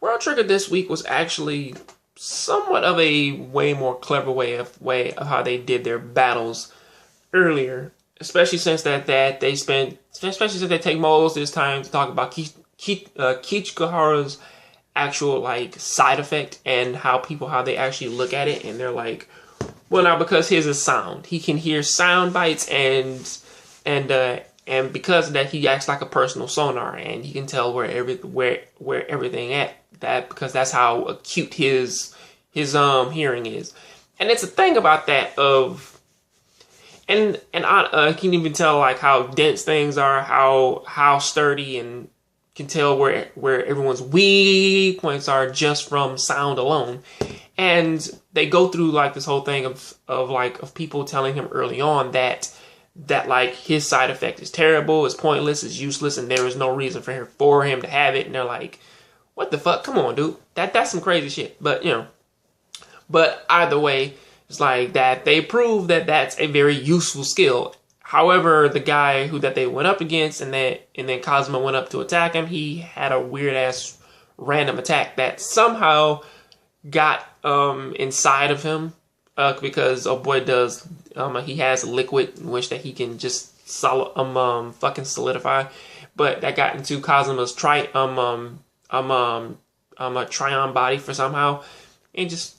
World Trigger this week was actually somewhat of a way more clever way of how they did their battles earlier, especially since especially since they take most of this time to talk about Kichigahara's actual like side effect and how they actually look at it, and they're like, well, now because his is sound, he can hear sound bites, and because of that, he acts like a personal sonar, and he can tell where everything at that, because that's how acute his hearing is. And it's a thing about that of, and I can even tell like how dense things are, how sturdy, and can tell where everyone's weak points are just from sound alone. And they go through like this whole thing of people telling him early on that like his side effect is terrible, is pointless, is useless, and there is no reason for him to have it. And they're like, what the fuck? Come on, dude. That's some crazy shit. But but either way, it's like that they prove that that's a very useful skill. However, the guy that they went up against, and then Kazuma went up to attack him, he had a weird ass random attack that somehow got inside of him, because oh boy does he has liquid in which that he can just fucking solidify, but that got into Kazuma's trion body for somehow, and just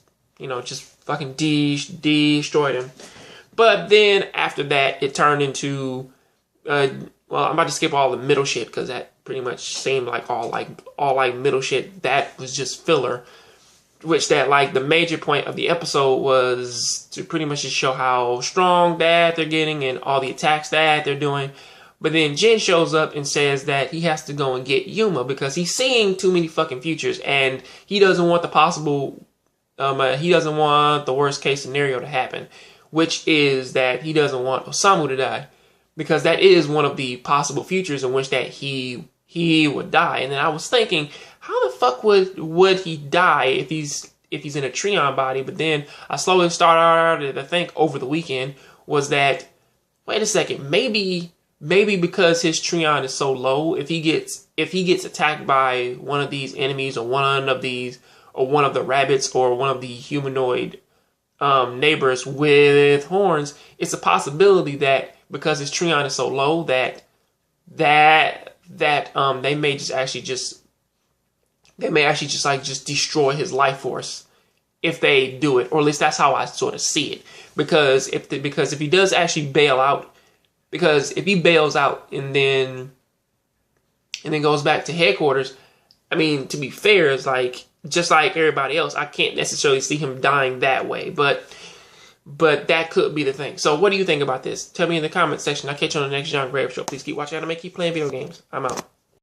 fucking destroyed him. But then after that, it turned into, well, I'm about to skip all the middle shit because that pretty much seemed like all middle shit. That was just filler, which that like the major point of the episode was to pretty much just show how strong that they're getting and all the attacks that they're doing. But then Jin shows up and says that he has to go and get Yuma because he's seeing too many fucking futures, and he doesn't want he doesn't want the worst case scenario to happen, which is that he doesn't want Osamu to die, because that is one of the possible futures in which that he would die. And then I was thinking, how the fuck would he die if he's in a Trion body? But then I slowly started to think over the weekend was that, wait a second, maybe because his Trion is so low, if he gets attacked by one of these enemies, or one of the rabbits, or one of the humanoid neighbors with horns, it's a possibility that because his Trion is so low that they may actually just destroy his life force if they do it, or at least that's how I sort of see it. Because if he does actually bail out, because if he bails out and then goes back to headquarters, I mean, to be fair, it's like, just like everybody else, I can't necessarily see him dying that way, but that could be the thing. So what do you think about this? Tell me in the comment section. I'll catch you on the next John Graves show. Please keep watching anime, keep playing video games. I'm out.